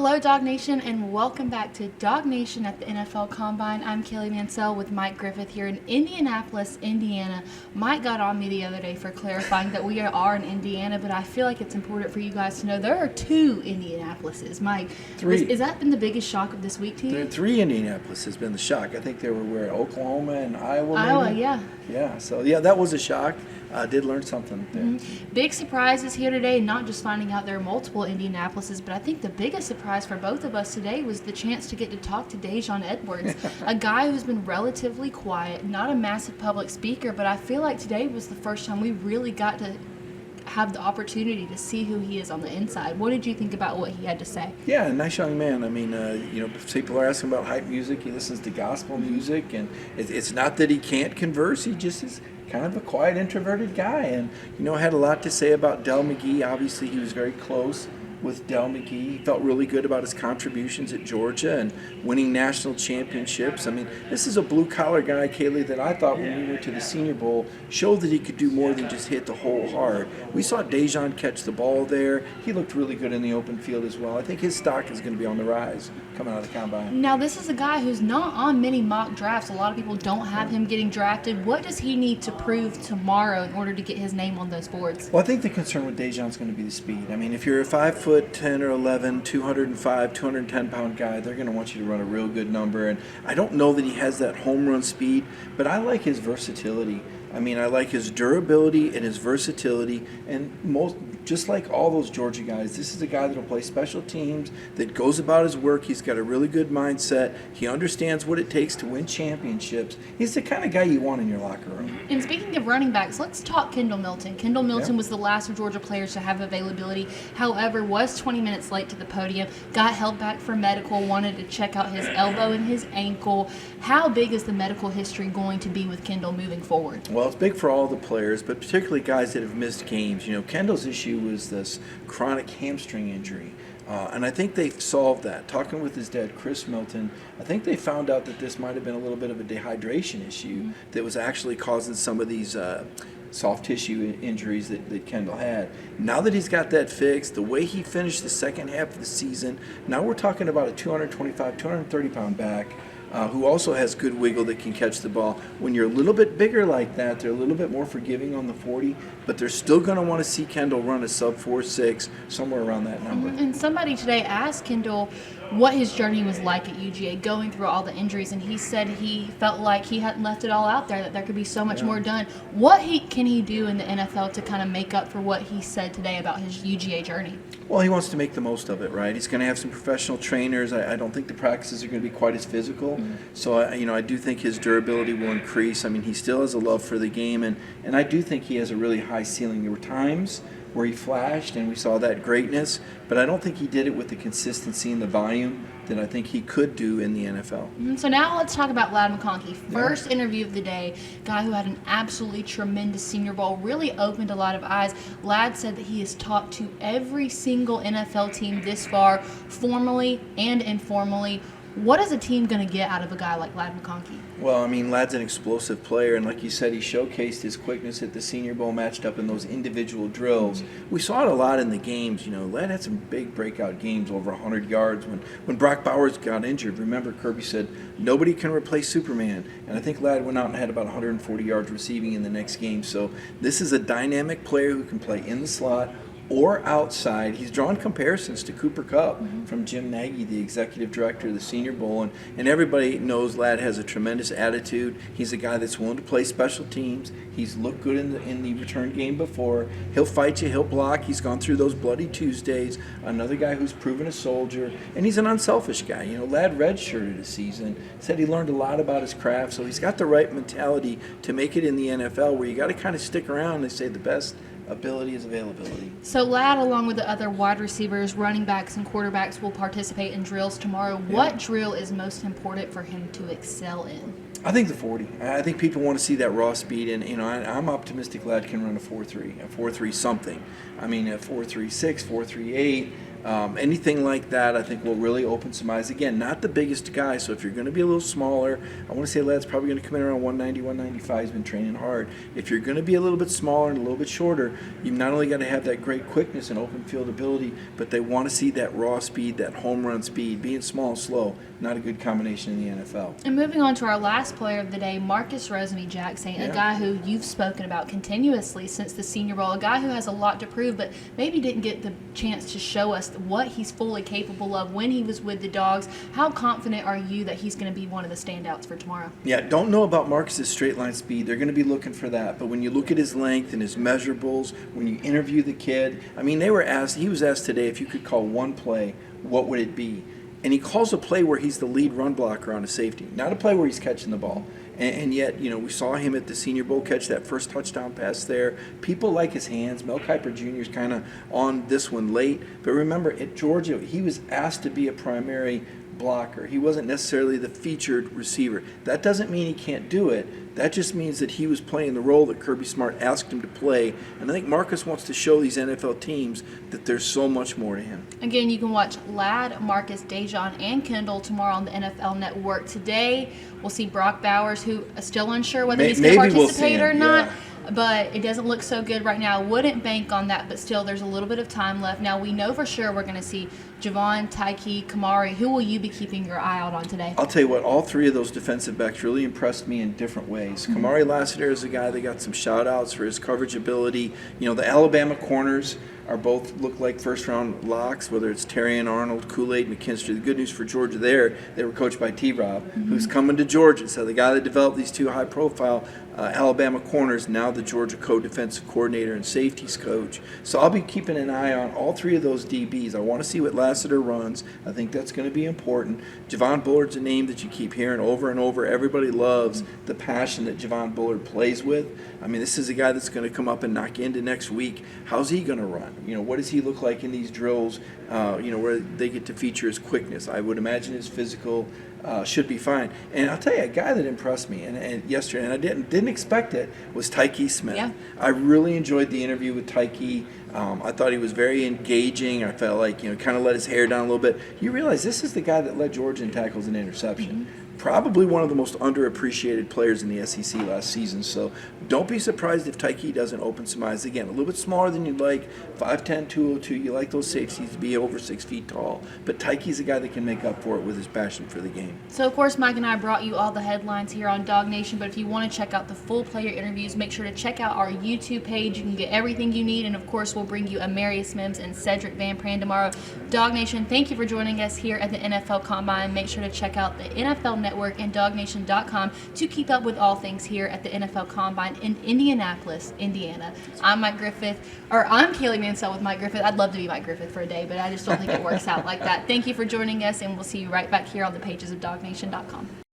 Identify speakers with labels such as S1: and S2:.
S1: Hello, DawgNation, and welcome back to DawgNation at the NFL Combine. I'm Kaylee Mansell with Mike Griffith here in Indianapolis, Indiana. Mike got on me the other day for clarifying that we are in Indiana, but I feel like it's important for you guys to know there are two Indianapolises. Mike, has that been the biggest shock of this week to you?
S2: There are three Indianapolis has been the shock. I think they were Oklahoma and Iowa. Maybe?
S1: Yeah.
S2: Yeah, so that was a shock. I did learn something there.
S1: Mm-hmm. Big surprises here today, not just finding out there are multiple Indianapolises, but I think the biggest surprise for both of us today was the chance to get to talk to Daijun Edwards, a guy who's been relatively quiet, not a massive public speaker, but I feel like today was the first time we really got to have the opportunity to see who he is on the inside. What did you think about what he had to say?
S2: Yeah, nice young man. I mean, people are asking about hype music. He listens to gospel music, and it's not that he can't converse. He just is kind of a quiet, introverted guy, and had a lot to say about Del McGee. Obviously, he was very close with Del McGee. He felt really good about his contributions at Georgia and winning national championships. I mean, this is a blue-collar guy, Kaylee, that I thought when we went to the Senior Bowl showed that he could do more than just hit the hole hard. We saw Dejon catch the ball there. He looked really good in the open field as well. I think his stock is going to be on the rise coming out of the Combine.
S1: Now, this is a guy who's not on many mock drafts. A lot of people don't have him getting drafted. What does he need to prove tomorrow in order to get his name on those boards?
S2: Well, I think the concern with Dejon is going to be the speed. I mean, if you're a 5'10" or 11, 205, 210-pound guy, they're going to want you to run a real good number. And I don't know that he has that home run speed, but I like his versatility. I mean, I like his durability and his versatility, and just like all those Georgia guys, this is a guy that will play special teams, that goes about his work. He's got a really good mindset. He understands what it takes to win championships. He's the kind of guy you want in your locker room.
S1: And speaking of running backs, let's talk Kendall Milton. Kendall Milton was the last of Georgia players to have availability, however, was 20 minutes late to the podium, got held back for medical, wanted to check out his elbow and his ankle. How big is the medical history going to be with Kendall moving forward?
S2: Well, it's big for all the players, but particularly guys that have missed games. Kendall's issue was this chronic hamstring injury, and I think they've solved that. Talking with his dad, Chris Milton, I think they found out that this might have been a little bit of a dehydration issue that was actually causing some of these soft tissue injuries that Kendall had. Now that he's got that fixed, the way he finished the second half of the season, now we're talking about a 225, 230-pound back who also has good wiggle that can catch the ball. When you're a little bit bigger like that, they're a little bit more forgiving on the 40, but they're still going to want to see Kendall run a sub 4.6, somewhere around that number.
S1: And somebody today asked Kendall what his journey was like at UGA, going through all the injuries, and he said he felt like he hadn't left it all out there, that there could be so much more done. What can he do in the NFL to kind of make up for what he said today about his UGA journey?
S2: Well, he wants to make the most of it, right? He's going to have some professional trainers. I don't think the practices are going to be quite as physical. So, I do think his durability will increase. I mean, he still has a love for the game, and I do think he has a really high ceiling. There were times where he flashed, and we saw that greatness, but I don't think he did it with the consistency and the volume that I think he could do in the NFL.
S1: So now let's talk about Ladd McConkey. First interview of the day, guy who had an absolutely tremendous Senior Bowl, really opened a lot of eyes. Ladd said that he has talked to every single NFL team this far, formally and informally. What is a team going to get out of a guy like Ladd McConkey?
S2: Well, I mean, Ladd's an explosive player, and like you said, he showcased his quickness at the Senior Bowl, matched up in those individual drills. We saw it a lot in the games. Ladd had some big breakout games, over 100 yards. When Brock Bowers got injured, remember Kirby said, nobody can replace Superman. And I think Ladd went out and had about 140 yards receiving in the next game. So this is a dynamic player who can play in the slot or outside. He's drawn comparisons to Cooper Kupp from Jim Nagy, the executive director of the Senior Bowl, and everybody knows Ladd has a tremendous attitude. He's a guy that's willing to play special teams. He's looked good in the return game before. He'll fight you, he'll block. He's gone through those bloody Tuesdays. Another guy who's proven a soldier, and he's an unselfish guy. Ladd redshirted a season, said he learned a lot about his craft, so he's got the right mentality to make it in the NFL, where you got to kind of stick around. They say the best ability is availability.
S1: So Ladd, along with the other wide receivers, running backs, and quarterbacks, will participate in drills tomorrow. What drill is most important for him to excel in?
S2: I think the 40. I think people want to see that raw speed, and I'm optimistic Ladd can run a 4.3, a 4.3 something. I mean, a 4.36, 4.38. Anything like that, I think, will really open some eyes. Again, not the biggest guy, so if you're going to be a little smaller, I want to say Ladd's probably going to come in around 190, 195. He's been training hard. If you're going to be a little bit smaller and a little bit shorter, you've not only got to have that great quickness and open field ability, but they want to see that raw speed, that home run speed. Being small and slow, not a good combination in the NFL.
S1: And moving on to our last player of the day, Marcus Rosemy-Jacksaint, a guy who you've spoken about continuously since the Senior Bowl, a guy who has a lot to prove, but maybe didn't get the chance to show us what he's fully capable of when he was with the Dogs. How confident are you that he's going to be one of the standouts for tomorrow?
S2: Yeah, don't know about Marcus's straight line speed. They're going to be looking for that. But when you look at his length and his measurables, when you interview the kid, I mean, he was asked today if you could call one play, what would it be? And he calls a play where he's the lead run blocker on a safety, not a play where he's catching the ball. And yet, we saw him at the Senior Bowl catch that first touchdown pass there. People like his hands. Mel Kiper Jr. is kind of on this one late. But remember, at Georgia, he was asked to be a primary blocker. He wasn't necessarily the featured receiver. That doesn't mean he can't do it. That just means that he was playing the role that Kirby Smart asked him to play. And I think Marcus wants to show these NFL teams that there's so much more to him.
S1: Again, you can watch Ladd, Marcus, Dejon, and Kendall tomorrow on the NFL Network. Today, we'll see Brock Bowers, who is still unsure whether he's going to participate or not. But it doesn't look so good right now. Wouldn't bank on that, but still there's a little bit of time left. Now we know for sure we're going to see Javon, Tyke, Kamari. Who will you be keeping your eye out on today?
S2: I'll tell you what, all three of those defensive backs really impressed me in different ways. Kamari Lassiter is a guy that got some shout-outs for his coverage ability. The Alabama corners are both look like first-round locks, whether it's Terrion Arnold, Kool-Aid, McKinstry. The good news for Georgia there, they were coached by T-Rob, who's coming to Georgia. So the guy that developed these two high-profile Alabama corners, now the Georgia co-defensive coordinator and safeties coach. So I'll be keeping an eye on all three of those DBs. I want to see what Lassiter runs. I think that's going to be important. Javon Bullard's a name that you keep hearing over and over. Everybody loves the passion that Javon Bullard plays with. I mean, this is a guy that's going to come up and knock into next week. How's he going to run? What does he look like in these drills, where they get to feature his quickness? I would imagine his physical should be fine. And I'll tell you, a guy that impressed me and yesterday, and I didn't expect it, was Tyke Smith.
S1: Yeah.
S2: I really enjoyed the interview with Tyke. I thought he was very engaging. I felt like, kind of let his hair down a little bit. You realize this is the guy that led Georgia in tackles and interception. Probably one of the most underappreciated players in the SEC last season. So don't be surprised if Tyke doesn't open some eyes. Again, a little bit smaller than you'd like, 5'10", 202. You like those safeties to be over 6 feet tall. But Tyke's a guy that can make up for it with his passion for the game.
S1: So, of course, Mike and I brought you all the headlines here on DawgNation. But if you want to check out the full player interviews, make sure to check out our YouTube page. You can get everything you need. And, of course, we'll bring you Amarius Mims and Cedric Van Pran tomorrow. DawgNation, thank you for joining us here at the NFL Combine. Make sure to check out the NFL Network and DawgNation.com to keep up with all things here at the NFL Combine in Indianapolis, Indiana. I'm Kaylee Mansell with Mike Griffith. I'd love to be Mike Griffith for a day, but I just don't think it works out like that. Thank you for joining us, and we'll see you right back here on the pages of DawgNation.com.